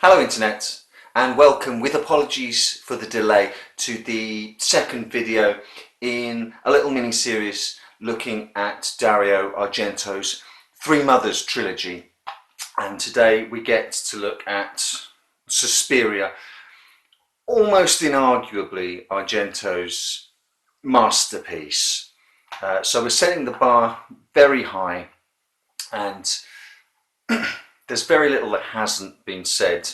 Hello Internet, and welcome, with apologies for the delay, to the second video in a little mini-series looking at Dario Argento's Three Mothers trilogy. And today we get to look at Suspiria, almost inarguably Argento's masterpiece. So we're setting the bar very high, and there's very little that hasn't been said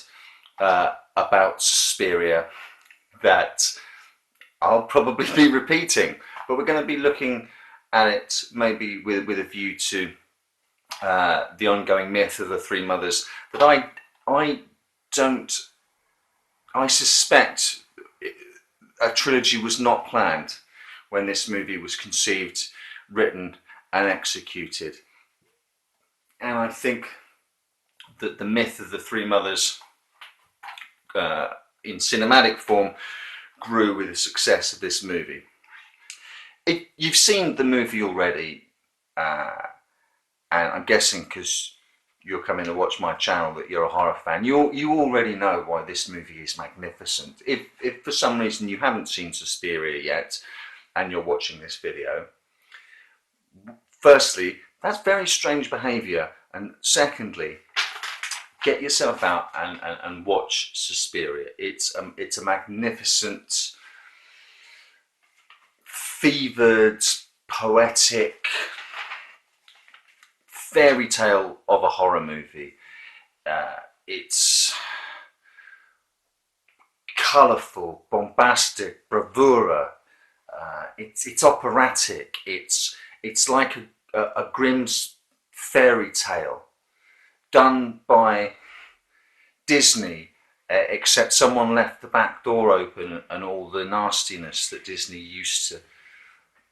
about Suspiria that I'll probably be repeating, but we're going to be looking at it maybe with a view to the ongoing myth of the Three Mothers that I suspect a trilogy was not planned when this movie was conceived, written and executed. And I think that the myth of the Three Mothers in cinematic form grew with the success of this movie. If you've seen the movie already, and I'm guessing because you're coming to watch my channel that you're a horror fan, you already know why this movie is magnificent. If for some reason you haven't seen Suspiria yet and you're watching this video, firstly, that's very strange behaviour, and secondly, get yourself out and watch Suspiria. It's a magnificent, fevered, poetic fairy tale of a horror movie. It's colourful, bombastic, bravura. It's operatic. It's like a Grimm's fairy tale done by Disney, except someone left the back door open and all the nastiness that Disney used to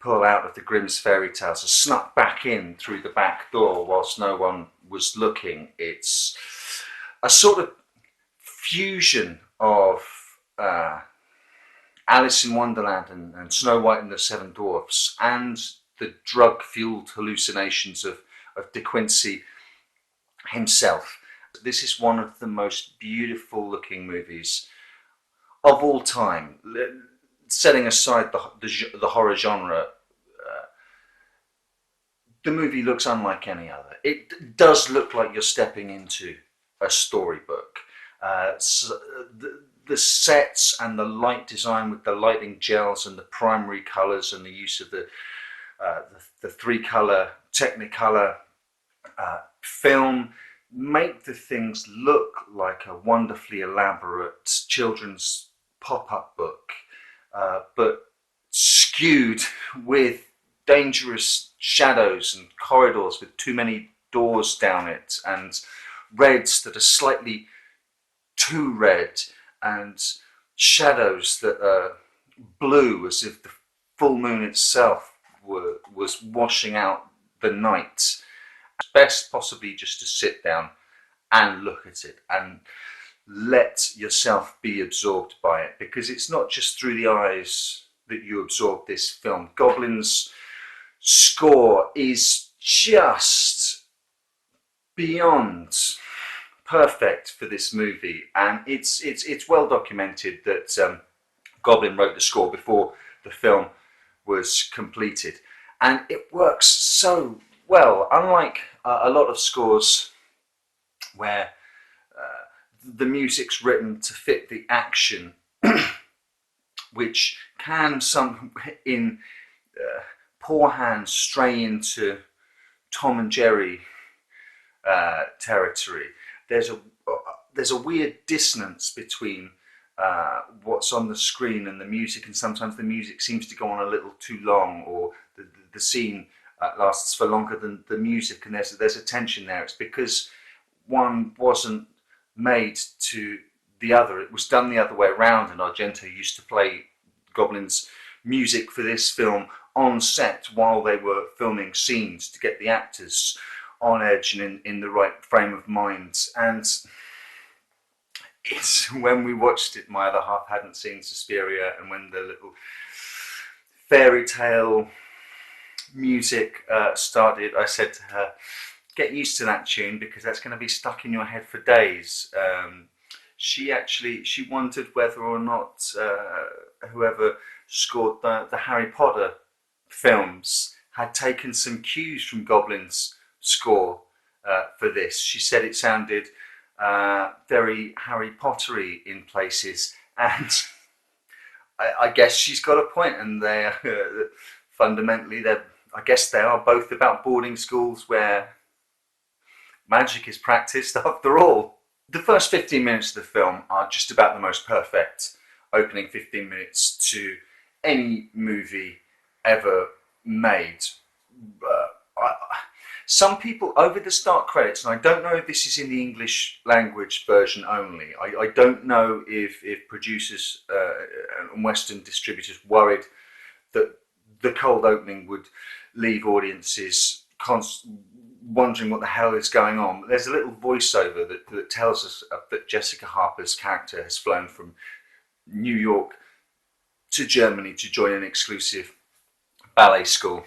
pull out of the Grimm's fairy tales are snuck back in through the back door whilst no one was looking. It's a sort of fusion of Alice in Wonderland and Snow White and the Seven Dwarfs and the drug-fueled hallucinations of De Quincey himself. This is one of the most beautiful looking movies of all time. Setting aside the horror genre, the movie looks unlike any other. It does look like you're stepping into a storybook. So the sets and the light design with the lighting gels and the primary colours and the use of the three-colour Technicolor film make the things look like a wonderfully elaborate children's pop-up book, but skewed with dangerous shadows and corridors with too many doors down it, and reds that are slightly too red, and shadows that are blue as if the full moon itself was washing out the night. It's best possibly just to sit down and look at it and let yourself be absorbed by it, because it's not just through the eyes that you absorb this film. Goblin's score is just beyond perfect for this movie, and it's well documented that Goblin wrote the score before the film was completed, and it works so well. Unlike a lot of scores where the music's written to fit the action, which can in poor hands stray into Tom and Jerry territory. There's a weird dissonance between what's on the screen and the music, and sometimes the music seems to go on a little too long, or the scene lasts for longer than the music, and there's a tension there. It's because one wasn't made to the other. It was done the other way around, and Argento used to play Goblin's music for this film on set while they were filming scenes to get the actors on edge and in the right frame of mind. And it's when we watched it, my other half hadn't seen Suspiria, and when the little fairy tale music started, I said to her, get used to that tune, because that's going to be stuck in your head for days. she wondered whether or not whoever scored the Harry Potter films had taken some cues from Goblin's score for this. She said it sounded very Harry Pottery in places, and I guess she's got a point. And they fundamentally, I guess they are both about boarding schools where magic is practiced after all. The first 15 minutes of the film are just about the most perfect opening 15 minutes to any movie ever made. Some people, over the start credits, and I don't know if this is in the English language version only, I don't know if producers and Western distributors worried that the cold opening would leave audiences wondering what the hell is going on. But there's a little voiceover that tells us that Jessica Harper's character has flown from New York to Germany to join an exclusive ballet school.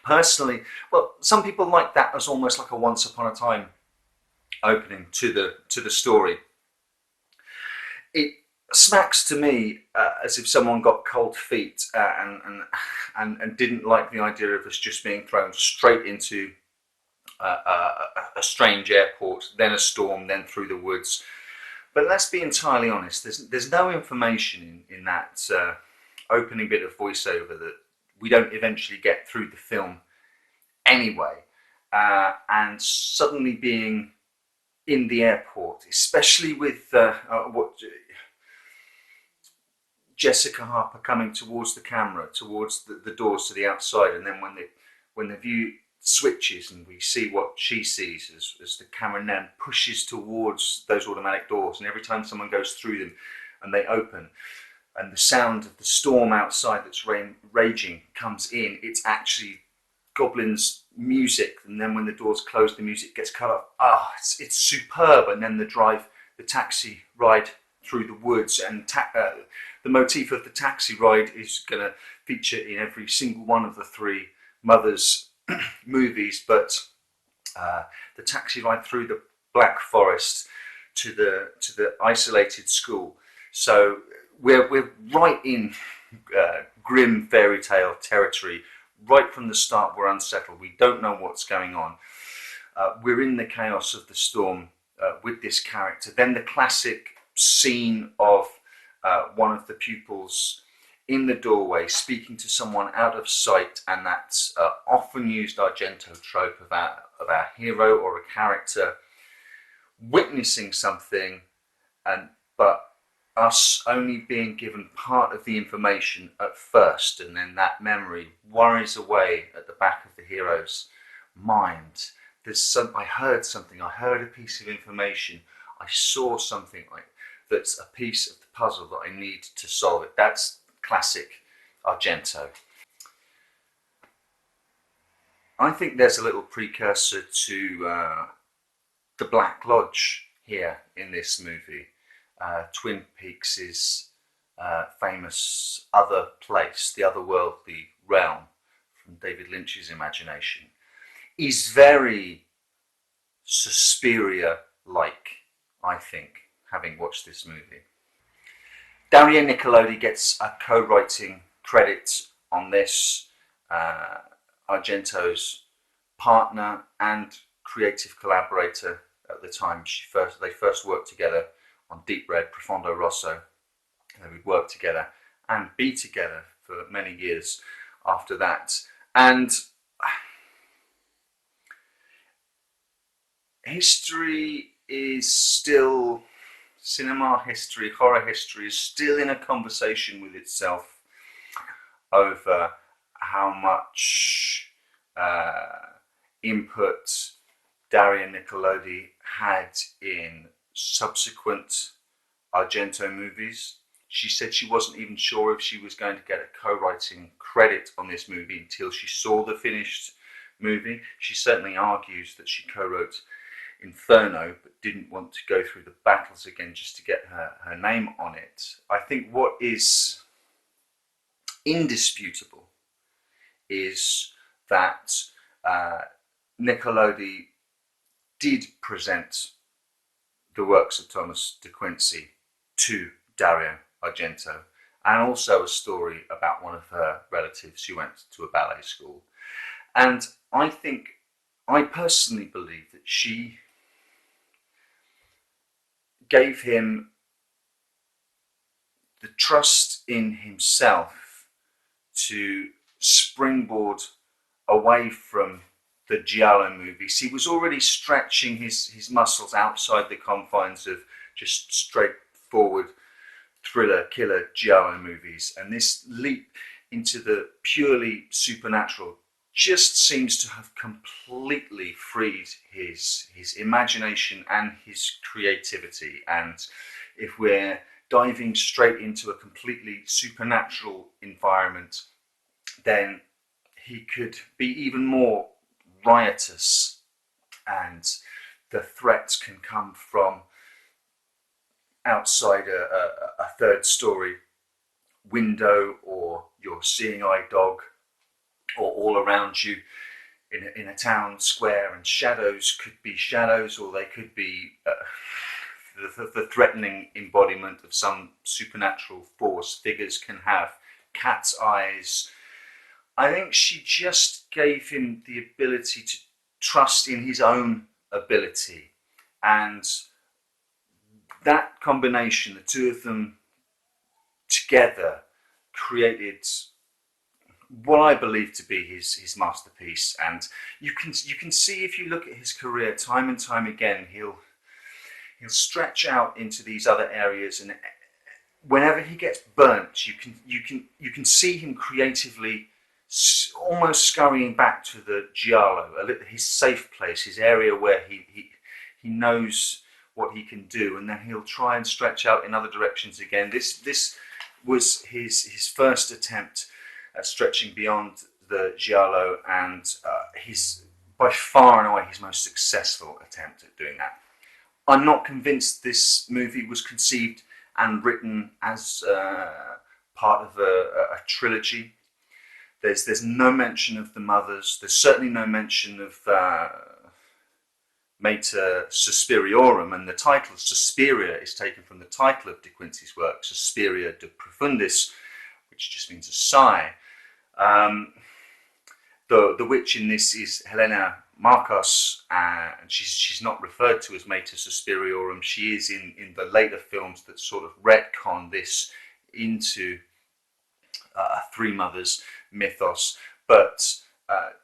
Personally, well, some people like that as almost like a once upon a time opening to the story. It smacks to me as if someone got cold feet and didn't like the idea of us just being thrown straight into a strange airport, then a storm, then through the woods. But let's be entirely honest, there's no information in that opening bit of voiceover that we don't eventually get through the film anyway. And suddenly being in the airport, especially with what Jessica Harper coming towards the camera, towards the doors to the outside, and then when the view switches and we see what she sees as the camera then pushes towards those automatic doors, and every time someone goes through them and they open and the sound of the storm outside that's raging comes in, it's actually Goblin's music, and then when the doors close the music gets cut off. It's superb. And then the taxi ride through the woods, and the motif of the taxi ride is going to feature in every single one of the three Mothers movies, but the taxi ride through the Black Forest to the isolated school. So we're right in grim fairy tale territory. Right from the start, we're unsettled. We don't know what's going on. We're in the chaos of the storm with this character. Then the classic scene of one of the pupils in the doorway speaking to someone out of sight, and that's often used Argento trope of our hero or a character witnessing something, but us only being given part of the information at first, and then that memory worries away at the back of the hero's mind. I heard something, I heard a piece of information, I saw something that's a piece of the puzzle that I need to solve it. That's classic Argento. I think there's a little precursor to the Black Lodge here in this movie. Twin Peaks' famous other place, the otherworldly realm from David Lynch's imagination, is very Suspiria-like, I think, having watched this movie. Dario Argento gets a co-writing credit on this. Argento's partner and creative collaborator at the time. They first worked together on Deep Red, Profondo Rosso. They would work together and be together for many years after that. And history is still, cinema history, horror history is still in a conversation with itself over how much input Dario Argento had in subsequent Argento movies. She said she wasn't even sure if she was going to get a co-writing credit on this movie until she saw the finished movie. She certainly argues that she co-wrote Inferno but didn't want to go through the battles again just to get her name on it. I think what is indisputable is that Niccolodi did present the works of Thomas de Quincey to Dario Argento, and also a story about one of her relatives who went to a ballet school. And I personally believe that she gave him the trust in himself to springboard away from the Giallo movies. He was already stretching his muscles outside the confines of just straightforward thriller, killer Giallo movies. And this leap into the purely supernatural just seems to have completely freed his imagination and his creativity. And if we're diving straight into a completely supernatural environment, then he could be even more riotous, and the threats can come from outside a third story window, or your seeing eye dog, or all around you in a town square. And shadows could be shadows, or they could be the threatening embodiment of some supernatural force. Figures can have cat's eyes. I think she just gave him the ability to trust in his own ability, and that combination, the two of them together, created what I believe to be his masterpiece. And you can see, if you look at his career, time and time again, he'll stretch out into these other areas, and whenever he gets burnt, you can see him creatively almost scurrying back to the Giallo, his safe place, his area where he knows what he can do, and then he'll try and stretch out in other directions again. This was his first attempt at stretching beyond the Giallo, and his by far and away his most successful attempt at doing that. I'm not convinced this movie was conceived and written as part of a trilogy. There's no mention of the mothers. There's certainly no mention of Mater Suspiriorum, and the title Suspiria is taken from the title of De Quincey's work, Suspiria de Profundis, which just means a sigh. The witch in this is Helena Marcos, and she's not referred to as Mater Suspiriorum. She is in the later films that sort of retcon this into Three Mothers mythos, but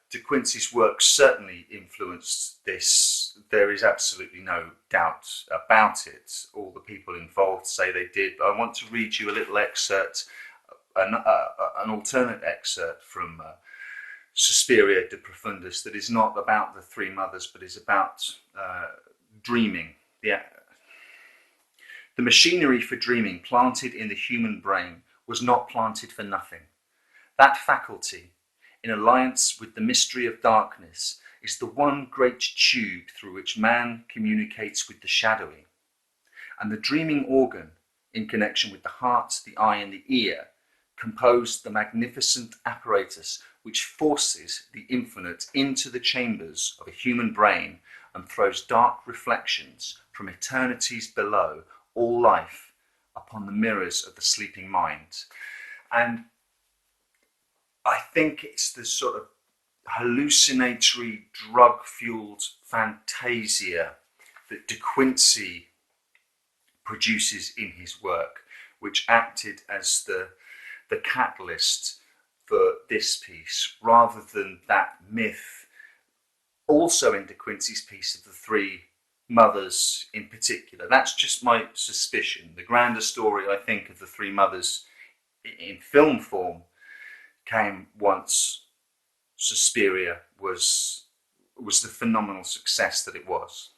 De Quincey's work certainly influenced this. There is absolutely no doubt about it. All the people involved say they did. But I want to read you a little excerpt, an alternate excerpt from Suspiria de Profundis, that is not about the Three Mothers, but is about dreaming. The machinery for dreaming planted in the human brain was not planted for nothing. That faculty, in alliance with the mystery of darkness, is the one great tube through which man communicates with the shadowy. And the dreaming organ, in connection with the heart, the eye, and the ear, composed the magnificent apparatus which forces the infinite into the chambers of a human brain and throws dark reflections from eternities below all life upon the mirrors of the sleeping mind. And I think it's the sort of hallucinatory, drug-fueled fantasia that De Quincey produces in his work, which acted as the catalyst for this piece, rather than that myth also in De Quincey's piece of the Three Mothers in particular. That's just my suspicion. The grander story, I think, of the Three Mothers in film form came once Suspiria was the phenomenal success that it was.